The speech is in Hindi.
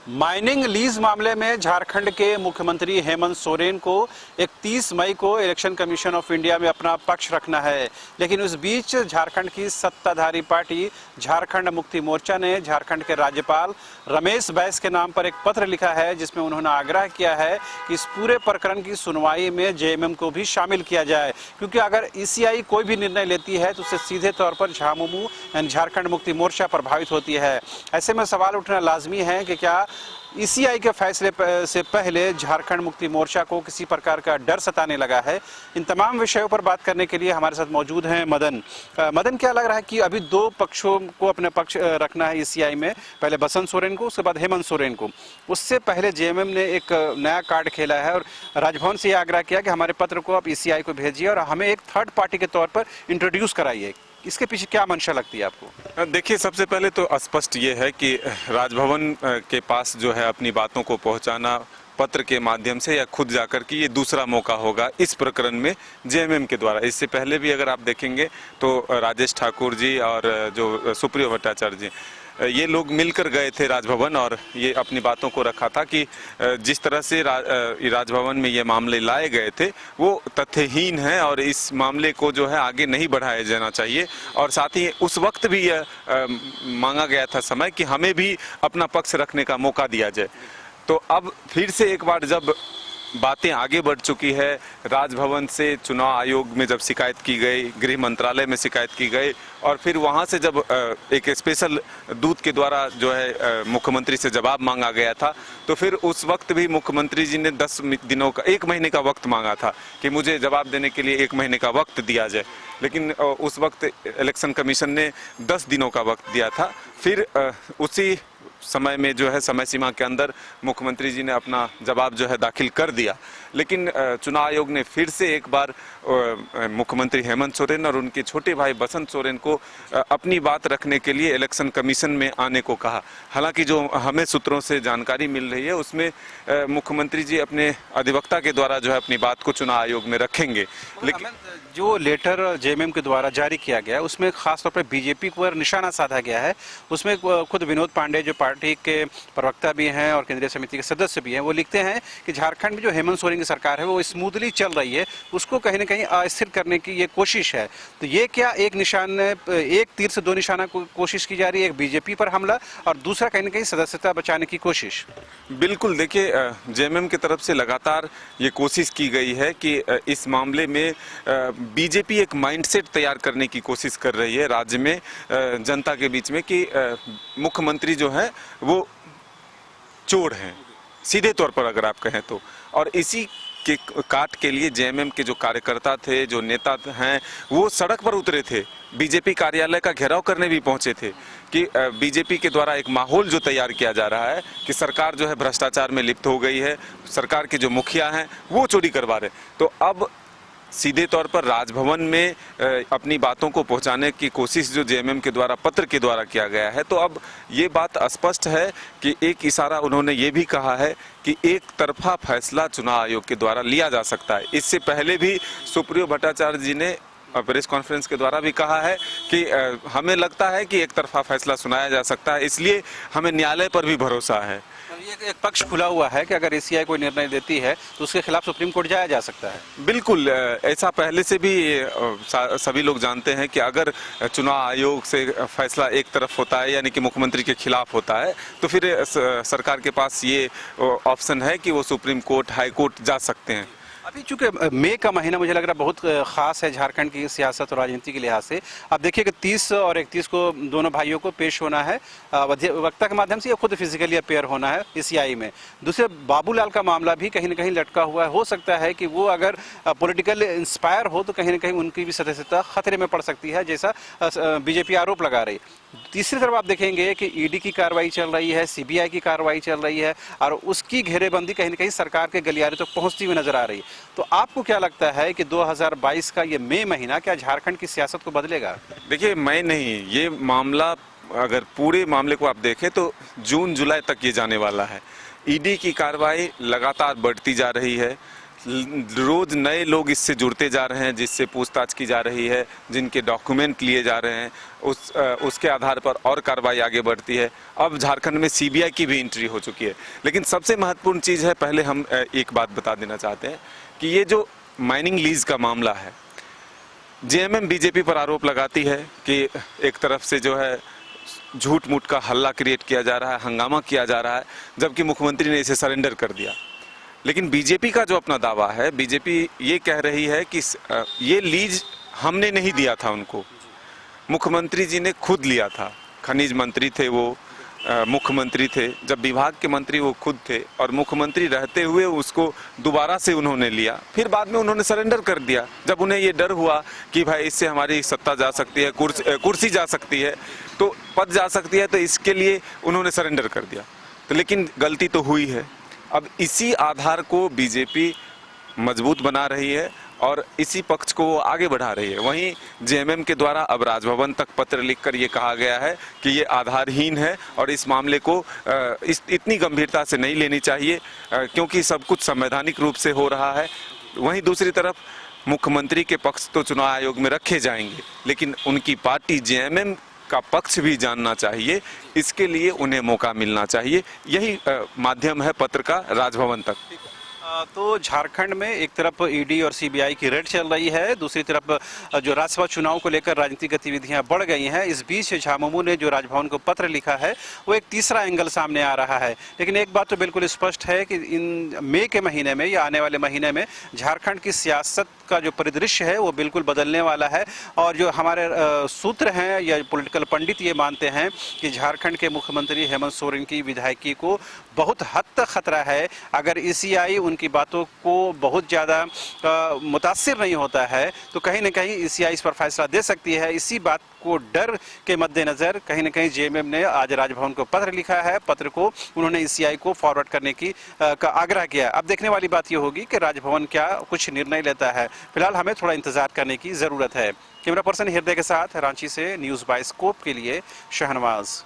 माइनिंग लीज मामले में झारखंड के मुख्यमंत्री हेमंत सोरेन को 31 मई को इलेक्शन कमीशन ऑफ इंडिया में अपना पक्ष रखना है। लेकिन उस बीच झारखंड की सत्ताधारी पार्टी झारखंड मुक्ति मोर्चा ने झारखंड के राज्यपाल रमेश बैस के नाम पर एक पत्र लिखा है, जिसमें उन्होंने आग्रह किया है कि इस पूरे प्रकरण की सुनवाई में जेएमएम को भी शामिल किया जाए, क्योंकि अगर ईसीआई कोई भी निर्णय लेती है तो उससे सीधे तौर पर झामुमो यानी झारखंड मुक्ति मोर्चा प्रभावित होती है। ऐसे में सवाल उठना लाजमी है कि क्या ईसीआई के फैसले से पहले झारखंड मुक्ति मोर्चा को किसी प्रकार का डर सताने लगा है। इन तमाम विषयों पर बात करने के लिए हमारे साथ मौजूद हैं मदन। मदन, क्या लग रहा है कि अभी दो पक्षों को अपने पक्ष रखना है ईसीआई में, पहले बसंत सोरेन को, उसके बाद हेमंत सोरेन को। उससे पहले जेएमएम ने एक नया कार्ड खेला है और राजभवन से यह आग्रह किया कि हमारे पत्र को आप ईसीआई को भेजिए और हमें एक थर्ड पार्टी के तौर पर इंट्रोड्यूस कराइए। इसके पीछे क्या मंशा लगती है आपको? देखिए, सबसे पहले तो स्पष्ट ये है कि राजभवन के पास जो है अपनी बातों को पहुंचाना पत्र के माध्यम से या खुद जाकर के, ये दूसरा मौका होगा इस प्रकरण में जेएमएम के द्वारा। इससे पहले भी अगर आप देखेंगे तो राजेश ठाकुर जी और जो सुप्रियो भट्टाचार्य जी, ये लोग मिलकर गए थे राजभवन और ये अपनी बातों को रखा था कि जिस तरह से राजभवन में ये मामले लाए गए थे वो तथ्यहीन है और इस मामले को जो है आगे नहीं बढ़ाया जाना चाहिए। और साथ ही उस वक्त भी यह मांगा गया था समय कि हमें भी अपना पक्ष रखने का मौका दिया जाए। तो अब फिर से एक बार जब बातें आगे बढ़ चुकी है, राजभवन से चुनाव आयोग में जब शिकायत की गई, गृह मंत्रालय में शिकायत की गई और फिर वहां से जब एक स्पेशल दूत के द्वारा जो है मुख्यमंत्री से जवाब मांगा गया था, तो फिर उस वक्त भी मुख्यमंत्री जी ने 10 दिनों का, 1 महीने का वक्त मांगा था कि मुझे जवाब देने के लिए 1 महीने का वक्त दिया जाए। लेकिन उस वक्त इलेक्शन कमीशन ने 10 दिनों का वक्त दिया था। फिर उसी समय में जो है समय सीमा के अंदर मुख्यमंत्री जी ने अपना जवाब जो है दाखिल कर दिया। लेकिन चुनाव आयोग ने फिर से एक बार मुख्यमंत्री हेमंत सोरेन और उनके छोटे भाई बसंत सोरेन को अपनी बात रखने के लिए इलेक्शन कमीशन में आने को कहा। हालांकि जो हमें सूत्रों से जानकारी मिल रही है उसमें मुख्यमंत्री जी अपने अधिवक्ता के द्वारा जो है अपनी बात को चुनाव आयोग में रखेंगे। लेकिन जो लेटर जेएमएम के द्वारा जारी किया गया है उसमें खासतौर पर बीजेपी पर निशाना साधा गया है। उसमें खुद विनोद पांडे जो पार्टी के प्रवक्ता भी हैं और केंद्रीय समिति के सदस्य भी हैं, वो लिखते हैं कि झारखंड में जो हेमंत सोरेन की सरकार है वो स्मूथली चल रही है, उसको कहीं ना कहीं अस्थिर करने की ये कोशिश है। तो ये क्या एक निशान, एक तीर से दो निशाना कोशिश की जा रही है, एक बीजेपी पर हमला और दूसरा कहीं ना कहीं सदस्यता बचाने की कोशिश? बिल्कुल, देखिए, जेएमएम की तरफ से लगातार ये कोशिश की गई है कि इस मामले में बीजेपी एक माइंडसेट तैयार करने की कोशिश कर रही है राज्य में जनता के बीच में कि मुख्यमंत्री जो है वो चोर हैं, सीधे तौर पर अगर आप कहें तो। और इसी के काट के लिए जेएमएम के जो कार्यकर्ता थे, जो नेता हैं, वो सड़क पर उतरे थे, बीजेपी कार्यालय का घेराव करने भी पहुंचे थे कि बीजेपी के द्वारा एक माहौल जो तैयार किया जा रहा है कि सरकार जो है भ्रष्टाचार में लिप्त हो गई है, सरकार के जो मुखिया हैं वो चोरी करवा रहे। तो अब सीधे तौर पर राजभवन में अपनी बातों को पहुंचाने की कोशिश जो जेएमएम के द्वारा पत्र के द्वारा किया गया है, तो अब ये बात स्पष्ट है कि एक इशारा उन्होंने ये भी कहा है कि एक तरफा फैसला चुनाव आयोग के द्वारा लिया जा सकता है। इससे पहले भी सुप्रियो भट्टाचार्य जी ने प्रेस कॉन्फ्रेंस के द्वारा भी कहा है कि हमें लगता है कि एक तरफा फैसला सुनाया जा सकता है, इसलिए हमें न्यायालय पर भी भरोसा है। ये एक पक्ष खुला हुआ है कि अगर ईसीआई कोई निर्णय देती है तो उसके खिलाफ सुप्रीम कोर्ट जाया जा सकता है। बिल्कुल, ऐसा पहले से भी सभी लोग जानते हैं कि अगर चुनाव आयोग से फैसला एक तरफ होता है यानी कि मुख्यमंत्री के खिलाफ होता है तो फिर सरकार के पास ये ऑप्शन है कि वो सुप्रीम कोर्ट, हाई कोर्ट जा सकते हैं। अभी चूंकि मई का महीना मुझे लग रहा है बहुत खास है झारखंड की सियासत और राजनीति के लिहाज से। आप देखिए कि 30 और 31 को दोनों भाइयों को पेश होना है अधिवक्ता के माध्यम से या खुद फिजिकली अपेयर होना है ईसीआई में। दूसरे बाबूलाल का मामला भी कहीं ना कहीं लटका हुआ है। हो सकता है कि वो अगर पॉलिटिकल इंस्पायर हो तो कहीं ना कहीं उनकी भी सदस्यता खतरे में पड़ सकती है, जैसा बीजेपी आरोप लगा रही। तीसरी तरफ आप देखेंगे कि ईडी की कार्रवाई चल रही है, सीबीआई की कार्रवाई चल रही है और उसकी घेरेबंदी कहीं ना कहीं सरकार के गलियारे तक पहुंचती हुई नजर आ रही है। तो आपको क्या लगता है कि 2022 का ये मई महीना क्या झारखंड की सियासत को बदलेगा? देखिए, मैं नहीं, ये मामला अगर पूरे मामले को आप देखें तो जून जुलाई तक ये जाने वाला है। ईडी की कार्रवाई लगातार बढ़ती जा रही है, रोज नए लोग इससे जुड़ते जा रहे हैं, जिससे पूछताछ की जा रही है, जिनके डॉक्यूमेंट लिए जा रहे हैं, उसके आधार पर और कार्रवाई आगे बढ़ती है। अब झारखंड में सीबीआई की भी एंट्री हो चुकी है। लेकिन सबसे महत्वपूर्ण चीज़ है, पहले हम एक बात बता देना चाहते हैं कि ये जो माइनिंग लीज का मामला है, जेएमएम बीजेपी पर आरोप लगाती है कि एक तरफ से जो है झूठ मूठ का हल्ला क्रिएट किया जा रहा है, हंगामा किया जा रहा है, जबकि मुख्यमंत्री ने इसे सरेंडर कर दिया। लेकिन बीजेपी का जो अपना दावा है, बीजेपी ये कह रही है कि ये लीज हमने नहीं दिया था उनको, मुख्यमंत्री जी ने खुद लिया था। खनिज मंत्री थे वो, मुख्यमंत्री थे, जब विभाग के मंत्री वो खुद थे, और मुख्यमंत्री रहते हुए उसको दोबारा से उन्होंने लिया, फिर बाद में उन्होंने सरेंडर कर दिया। जब उन्हें ये डर हुआ कि भाई इससे हमारी सत्ता जा सकती है, कुर्सी जा सकती है, तो पद जा सकती है, तो इसके लिए उन्होंने सरेंडर कर दिया। तो लेकिन गलती तो हुई है। अब इसी आधार को बीजेपी मजबूत बना रही है और इसी पक्ष को वो आगे बढ़ा रही है। वहीं जेएमएम के द्वारा अब राजभवन तक पत्र लिखकर ये कहा गया है कि ये आधारहीन है और इस मामले को इतनी गंभीरता से नहीं लेनी चाहिए, क्योंकि सब कुछ संवैधानिक रूप से हो रहा है। वहीं दूसरी तरफ मुख्यमंत्री के पक्ष तो चुनाव आयोग में रखे जाएंगे, लेकिन उनकी पार्टी जेएमएम का पक्ष भी जानना चाहिए, इसके लिए उन्हें मौका मिलना चाहिए। यही माध्यम है पत्र का राजभवन तक। तो झारखंड में एक तरफ ईडी और सीबीआई की रेड चल रही है, दूसरी तरफ जो राज्यसभा चुनाव को लेकर राजनीतिक गतिविधियां बढ़ गई हैं। इस बीच झामुमो ने जो राजभवन को पत्र लिखा है, वो एक तीसरा एंगल सामने आ रहा है। लेकिन एक बात तो बिल्कुल स्पष्ट है कि इन मई के महीने में या आने वाले महीने में झारखंड की सियासत का जो परिदृश्य है वो बिल्कुल बदलने वाला है। और जो हमारे सूत्र हैं या पॉलिटिकल पंडित ये मानते हैं कि झारखंड के मुख्यमंत्री हेमंत सोरेन की विधायकी को बहुत हद तक खतरा है। अगर ईसीआई उनकी बातों को बहुत ज़्यादा मुतासिर नहीं होता है, तो कहीं ना कहीं ईसीआई इस पर फैसला दे सकती है। इसी बात को डर के मद्देनज़र कहीं ना कहीं जेएमएम ने आज राजभवन को पत्र लिखा है। पत्र को उन्होंने ईसीआई को फॉरवर्ड करने का आग्रह किया। अब देखने वाली बात यह होगी कि राजभवन क्या कुछ निर्णय लेता है। फिलहाल हमें थोड़ा इंतजार करने की ज़रूरत है। कैमरा पर्सन हृदय के साथ रांची से न्यूज़ बाय स्कोप के लिए शहनवाज।